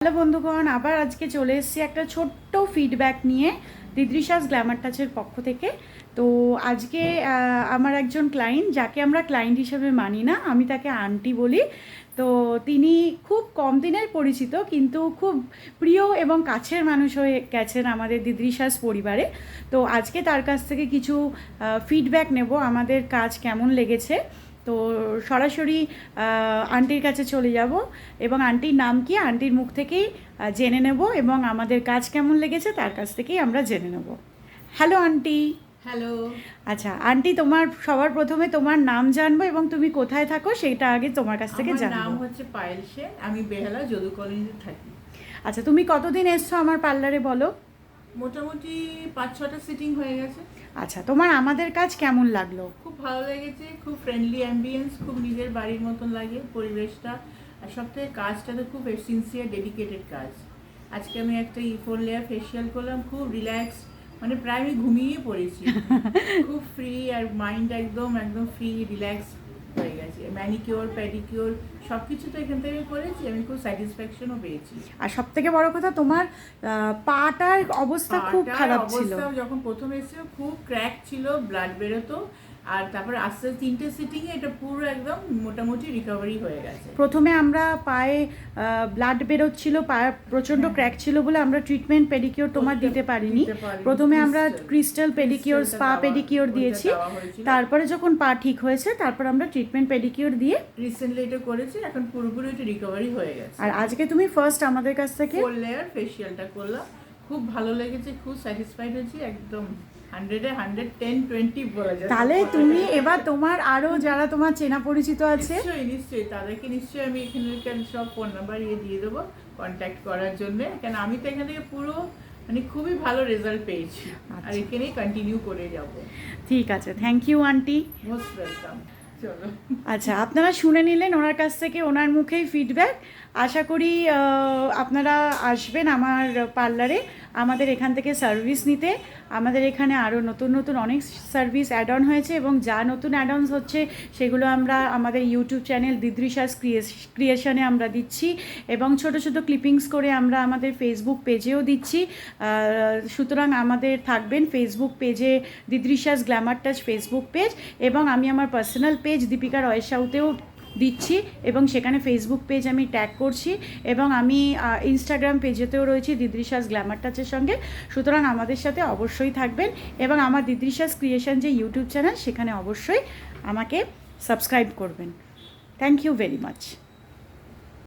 Hello বন্ধুগণ, আবার আজকে চলে এসেছি একটা ছোট্ট ফিডব্যাক নিয়ে দিদৃশাস গ্ল্যামার টাচের পক্ষ থেকে। তো আজকে আমার একজন ক্লায়েন্ট, যাকে আমরা ক্লায়েন্ট হিসেবে মানি না, আমি তাকে আন্টি বলি। তো তিনি খুব কম দিনের পরিচিত, কিন্তু খুব প্রিয় এবং কাছের মানুষ হয়ে গেছেন আমাদের দিদৃশাস পরিবারে। তো আজকে তার কাছ থেকে কিছু ফিডব্যাক নেব, আমাদের কাজ কেমন লেগেছে। তো সরাসরি আন্টির কাছে চলে যাব এবং আন্টির নাম কি আন্টির মুখ থেকেই জেনে নেব, এবং আমাদের কাজ কেমন লেগেছে তার কাছ থেকেই আমরা জেনে নেব। Hello aunty. হ্যালো। আচ্ছা আন্টি, তোমার সবার প্রথমে তোমার নাম জানবো এবং তুমি কোথায় থাকো সেটা আগে তোমার কাছ থেকে আমার জানবো। নাম হচ্ছে পায়েল সেন, আমি বেহালা যদু কলোনিতে থাকি। আচ্ছা, তুমি কতদিন এসছো আমার পার্লারে বলো? মোটামুটি 5-6টা সিটিং হয়ে গেছে। আচ্ছা, তোমার আমাদের কাজ কেমন লাগলো? খুব ভালো লেগেছে, খুব ফ্রেন্ডলি অ্যাম্বিয়েন্স, খুব নিজের বাড়ির মতন লাগে পরিবেশটা। আর সবথেকে কাজটা তো খুব সিনসিয়ার ডেডিকেটেড কাজ। আজকে আমি একটা E4 লেয়ার ফেসিয়াল করলাম, খুব রিল্যাক্স, মানে প্রায় আমি ঘুমিয়ে পড়েছি। খুব ফ্রি, আর মাইন্ড একদম একদম ফ্রি রিল্যাক্স হয়ে গেছে। ম্যানিকিওর প্যাডিকিওর সব কিছু তো এখান থেকে করেছি, আমি খুব স্যাটিসফ্যাকশনও পেয়েছি। আর সব থেকে বড় কথা, তোমার পাটার অবস্থা খুব খারাপ ছিল। যখন প্রথম এসেছিল খুব ক্র্যাক ছিল, ব্লাড বেরোতো, আর তারপর আস্তে আস্তে 3টে সিটিংয়ে এটা পুরো একদম মোটামুটি রিকভারি হয়ে গেছে। প্রথমে আমরা পায়ে ব্লাড বেরোচ্ছিল, পায়ে প্রচণ্ড ক্র্যাক ছিল বলে আমরা ট্রিটমেন্ট পেডিকিওর তোমার দিতে পারিনি। প্রথমে আমরা ক্রিস্টাল পেডিকিওর, স্পা পেডিকিওর দিয়েছি। তারপরে যখন পা ঠিক হয়েছে তারপর আমরা ট্রিটমেন্ট পেডিকিওর দিয়ে রিসেন্টলি এটা করেছি, এখন পুরোপুরি এটা রিকভারি হয়ে গেছে। আর আজকে তুমি ফার্স্ট আমাদের কাছ থেকে 4 লেয়ার ফেসিয়ালটা করলাম, খুব ভালো লেগেছে, খুব স্যাটিসফাইড হয়েছি, একদম 100-এ 110-20 বলা যায়। তাহলে তুমি এবার তোমার আরও যারা তোমার চেনা পরিচিত আছে, নিশ্চয়ই তাদেরকে নিশ্চয়ই আমি এখানকার সব ফোন নাম্বার দিয়ে দেবো কন্ট্যাক্ট করার জন্য, কেন আমি তো এখান থেকে পুরো মানে খুবই ভালো রেজাল্ট পেয়েছি। আর এখানেই কন্টিনিউ করে যাব। ঠিক আছে, thank you aunty, most welcome. চলো। আচ্ছা, আপনারা শুনে নিলেন ওনার কাছ থেকে, ওনার মুখেই ফিডব্যাক। আশা করি আপনারা আসবেন আমার পার্লারে আমাদের এখান থেকে সার্ভিস নিতে। আমাদের এখানে আরও নতুন নতুন অনেক সার্ভিস অ্যাড অন হয়েছে, এবং যা নতুন অ্যাড অনস হচ্ছে সেগুলো আমরা আমাদের ইউটিউব চ্যানেল দিদৃশাস ক্রিয়েশনে আমরা দিচ্ছি, এবং ছোট ছোট ক্লিপিংস করে আমরা আমাদের ফেসবুক পেজেও দিচ্ছি। সুতরাং আমাদের থাকবেন ফেসবুক পেজে, দিদৃশাস গ্ল্যামার টাচ ফেসবুক পেজ, এবং আমি আমার পার্সোনাল পেজ দীপিকা রয় সাউতেও দিচ্ছি, এবং সেখানে ফেসবুক পেজ আমি ট্যাগ করছি, এবং আমি ইনস্টাগ্রাম পেজেতেও রয়েছি দিদৃশাস গ্ল্যামার টাচের সঙ্গে। সুতরাং আমাদের সাথে অবশ্যই থাকবেন, এবং আমার দিদৃশাস ক্রিয়েশন যে ইউটিউব চ্যানেল, সেখানে অবশ্যই আমাকে সাবস্ক্রাইব করবেন। Thank you very much.